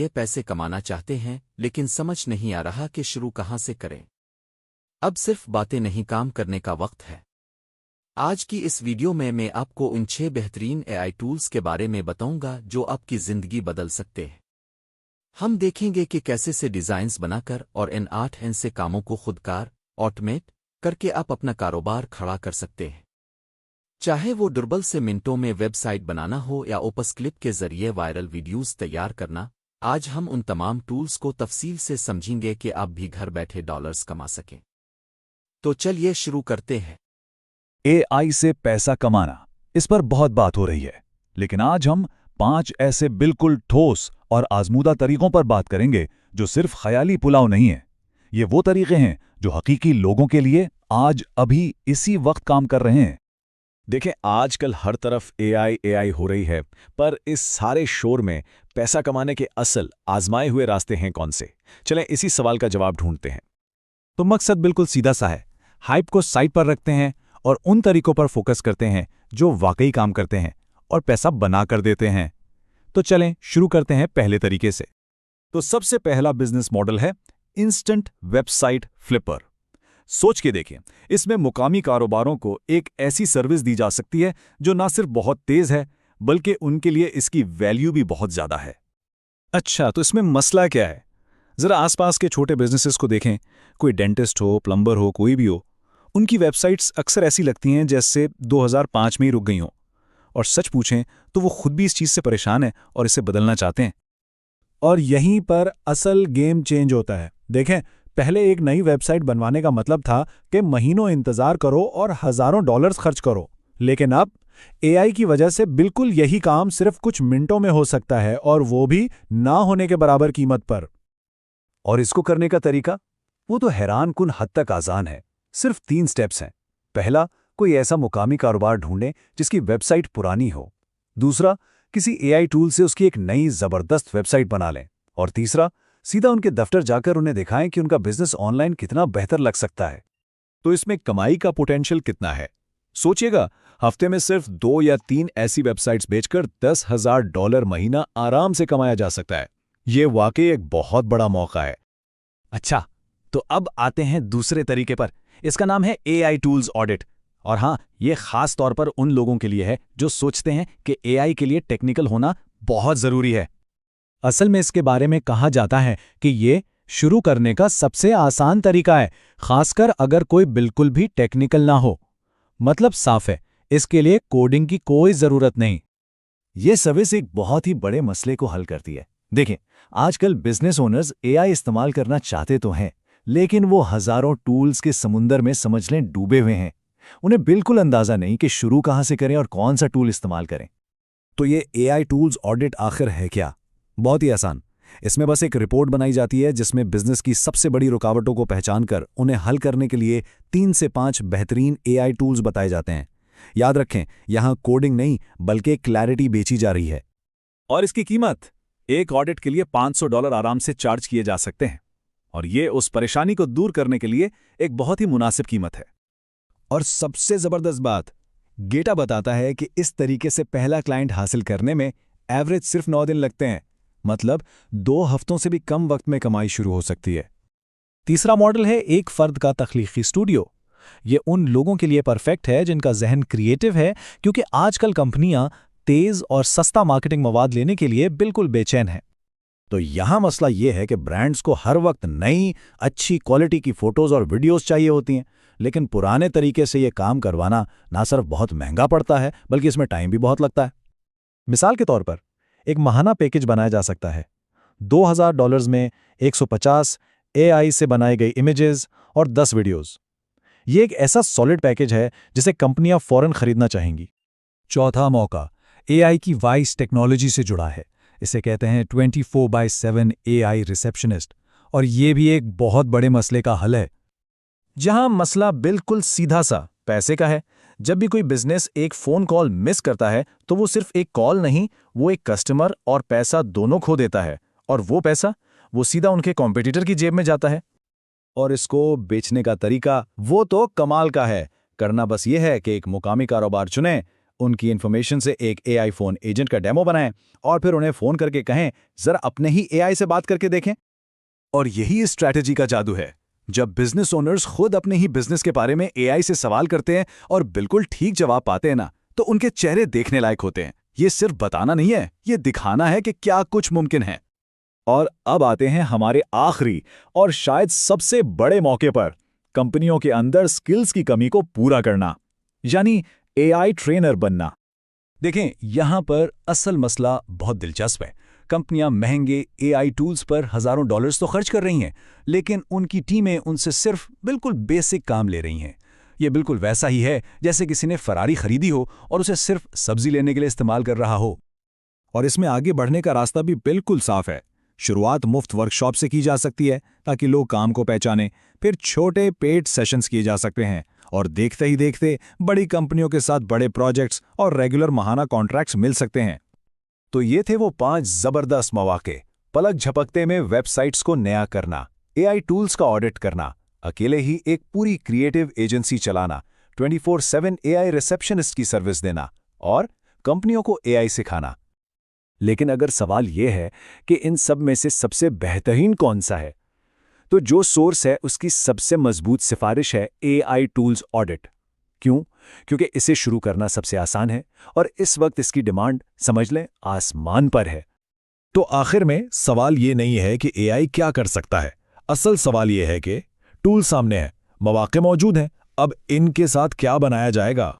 ये पैसे कमाना चाहते हैं लेकिन समझ नहीं आ रहा कि शुरू कहाँ से करें। अब सिर्फ बातें नहीं, काम करने का वक्त है। आज की इस वीडियो में मैं आपको उन 6 बेहतरीन एआई टूल्स के बारे में बताऊंगा जो आपकी ज़िंदगी बदल सकते हैं। हम देखेंगे कि कैसे से डिज़ाइन्स बनाकर और इन 8 से कामों को खुदकार ऑटोमेट करके आप अपना कारोबार खड़ा कर सकते हैं। चाहे वो दुर्बल से मिनटों में वेबसाइट बनाना हो या ओपस क्लिप के जरिए वायरल वीडियोस तैयार करना, आज हम उन तमाम टूल्स को तफसील से समझेंगे कि आप भी घर बैठे डॉलर्स कमा सकें। तो चलिए शुरू करते हैं। एआई से पैसा कमाना, इस पर बहुत बात हो रही है, लेकिन आज हम 5 ऐसे बिल्कुल ठोस और आजमूदा तरीकों पर बात करेंगे जो सिर्फ ख्याली पुलाव नहीं है। ये वो तरीके हैं जो हकीकी लोगों के लिए आज अभी इसी वक्त काम कर रहे हैं। देखें, आजकल हर तरफ एआई हो रही है, पर इस सारे शोर में पैसा कमाने के असल आजमाए हुए रास्ते हैं कौन से? चलें इसी सवाल का जवाब ढूंढते हैं। तो मकसद बिल्कुल सीधा सा है। हाइप को साइड पर रखते हैं और उन तरीकों पर फोकस करते हैं जो वाकई काम करते हैं और पैसा बना कर देते हैं। तो चलें शुरू करते हैं पहले तरीके से। तो सबसे पहला बिजनेस मॉडल है इंस्टेंट वेबसाइट फ्लिपर। सोच के देखें, इसमें मुकामी कारोबारों को एक ऐसी सर्विस दी जा सकती है जो ना सिर्फ बहुत तेज है, बल्कि उनके लिए इसकी वैल्यू भी बहुत ज्यादा है। अच्छा, तो इसमें मसला क्या है? जरा आसपास के छोटे बिजनेसेस को देखें। कोई डेंटिस्ट हो, प्लम्बर हो, कोई भी हो, उनकी वेबसाइट्स अक्सर ऐसी लगती हैं जैसे 2005 में ही रुक गई हों। और सच पूछें तो वो खुद भी इस चीज से परेशान है और इसे बदलना चाहते हैं। और यहीं पर असल गेम चेंज होता है। देखें, पहले एक नई वेबसाइट बनवाने का मतलब था कि महीनों इंतजार करो और हजारों डॉलर्स खर्च करो, लेकिन अब एआई की वजह से बिल्कुल यही काम सिर्फ कुछ मिनटों में हो सकता है, और वो भी ना होने के बराबर कीमत पर। और इसको करने का तरीका वो तो हैरानकुन हद तक आसान है। सिर्फ 3 स्टेप्स हैं। पहला, कोई ऐसा मुकामी कारोबार ढूंढें जिसकी वेबसाइट पुरानी हो। दूसरा, किसी एआई टूल से उसकी एक नई जबरदस्त वेबसाइट बना लें। और तीसरा, सीधा उनके दफ्तर जाकर उन्हें दिखाएं कि उनका बिजनेस ऑनलाइन कितना बेहतर लग सकता है। तो इसमें कमाई का पोटेंशियल कितना है? सोचिएगा, हफ्ते में सिर्फ 2 या 3 ऐसी वेबसाइट्स बेचकर $10,000 महीना आराम से कमाया जा सकता है। ये वाकई एक बहुत बड़ा मौका है। अच्छा, तो अब आते हैं दूसरे तरीके पर। इसका नाम है एआई टूल्स ऑडिट। और हाँ, ये खास तौर पर उन लोगों के लिए है जो सोचते हैं कि एआई के लिए टेक्निकल होना बहुत जरूरी है। असल में इसके बारे में कहा जाता है कि ये शुरू करने का सबसे आसान तरीका है, खासकर अगर कोई बिल्कुल भी टेक्निकल ना हो। मतलब साफ है, इसके लिए कोडिंग की कोई जरूरत नहीं। ये सर्विस एक बहुत ही बड़े मसले को हल करती है। देखें, आजकल बिजनेस ओनर्स एआई इस्तेमाल करना चाहते तो हैं, लेकिन वो हजारों टूल्स के समुंदर में समझ लें डूबे हुए हैं। उन्हें बिल्कुल अंदाजा नहीं कि शुरू कहां से करें और कौन सा टूल इस्तेमाल करें। तो ये एआई टूल्स ऑडिट आखिर है क्या? बहुत ही आसान। इसमें बस एक रिपोर्ट बनाई जाती है जिसमें बिजनेस की सबसे बड़ी रुकावटों को पहचानकर उन्हें हल करने के लिए 3 से 5 बेहतरीन एआई टूल्स बताए जाते हैं। याद रखें, यहां कोडिंग नहीं बल्कि क्लैरिटी बेची जा रही है। और इसकी कीमत एक ऑडिट के लिए $500 आराम से चार्ज किए जा सकते हैं। और ये उस परेशानी को दूर करने के लिए एक बहुत ही मुनासिब कीमत है। और सबसे जबरदस्त बात, गेटा बताता है कि इस तरीके से पहला क्लाइंट हासिल करने में एवरेज सिर्फ 9 दिन लगते हैं। मतलब 2 हफ्तों से भी कम वक्त में कमाई शुरू हो सकती है। तीसरा मॉडल है एक फर्द का तख्लीकी स्टूडियो। ये उन लोगों के लिए परफेक्ट है जिनका जहन क्रिएटिव है, क्योंकि आजकल कंपनियां तेज और सस्ता मार्केटिंग मवाद लेने के लिए बिल्कुल बेचैन हैं। तो यहां मसला यह है कि ब्रांड्स को हर वक्त नई अच्छी क्वालिटी की फोटोज और वीडियोस चाहिए होती हैं, लेकिन पुराने तरीके से यह काम करवाना ना सिर्फ बहुत महंगा पड़ता है बल्कि इसमें टाइम भी बहुत लगता है। मिसाल के तौर पर एक माहाना पैकेज बनाया जा सकता है। $2000 में 150 एआई से बनाई गई इमेजेस और 10 वीडियोस। ये एक ऐसा सॉलिड पैकेज है जिसे कंपनियां फौरन खरीदना चाहेंगी। चौथा मौका एआई की वॉइस टेक्नोलॉजी से जुड़ा है। इसे कहते हैं 24/7 एआई रिसेप्शनिस्ट। और ये भी एक बहुत बड़े मसले का हल है। जहां मसला बिल्कुल सीधा सा पैसे का है। जब भी कोई बिजनेस एक फोन कॉल मिस करता है तो वो सिर्फ एक कॉल नहीं, वो एक कस्टमर और पैसा दोनों खो देता है। और वो पैसा वो सीधा उनके कॉम्पिटिटर की जेब में जाता है। और इसको बेचने का तरीका वो तो कमाल का है। करना बस ये है कि एक मुकामी कारोबार चुनें, उनकी इन्फॉर्मेशन से एक एआई फोन एजेंट का डेमो बनाएं और फिर उन्हें फोन करके कहें जरा अपने ही एआई से बात करके देखें। और यही इस स्ट्रैटेजी का जादू है। जब बिजनेस ओनर्स खुद अपने ही बिजनेस के बारे में एआई से सवाल करते हैं और बिल्कुल ठीक जवाब पाते हैं ना, तो उनके चेहरे देखने लायक होते हैं। ये सिर्फ बताना नहीं है, ये दिखाना है कि क्या कुछ मुमकिन है। और अब आते हैं हमारे आखिरी और शायद सबसे बड़े मौके पर, कंपनियों के अंदर स्किल्स की कमी को पूरा करना, यानी एआई ट्रेनर बनना। देखें, यहां पर असल मसला बहुत दिलचस्प है। कंपनियां महंगे एआई टूल्स पर हजारों डॉलर्स तो खर्च कर रही हैं, लेकिन उनकी टीमें उनसे सिर्फ बिल्कुल बेसिक काम ले रही हैं। ये बिल्कुल वैसा ही है जैसे किसी ने फरारी खरीदी हो और उसे सिर्फ सब्जी लेने के लिए इस्तेमाल कर रहा हो। और इसमें आगे बढ़ने का रास्ता भी बिल्कुल साफ है। शुरुआत मुफ्त वर्कशॉप से की जा सकती है ताकि लोग काम को पहचानें, फिर छोटे पेड सेशंस किए जा सकते हैं और देखते ही देखते बड़ी कंपनियों के साथ बड़े प्रोजेक्ट्स और रेगुलर माहाना कॉन्ट्रैक्ट्स मिल सकते हैं। तो ये थे वो 5 जबरदस्त मौके। पलक झपकते में वेबसाइट्स को नया करना, एआई टूल्स का ऑडिट करना, अकेले ही एक पूरी क्रिएटिव एजेंसी चलाना, 24/7 एआई रिसेप्शनिस्ट की सर्विस देना और कंपनियों को एआई सिखाना। लेकिन अगर सवाल यह है कि इन सब में से सबसे बेहतरीन कौन सा है, तो जो सोर्स है उसकी सबसे मजबूत सिफारिश है एआई टूल्स ऑडिट। क्यों? क्योंकि इसे शुरू करना सबसे आसान है और इस वक्त इसकी डिमांड, समझ लें, आसमान पर है। तो आखिर में सवाल ये नहीं है कि एआई क्या कर सकता है, असल सवाल ये है कि टूल सामने है, मौके मौजूद हैं, अब इनके साथ क्या बनाया जाएगा।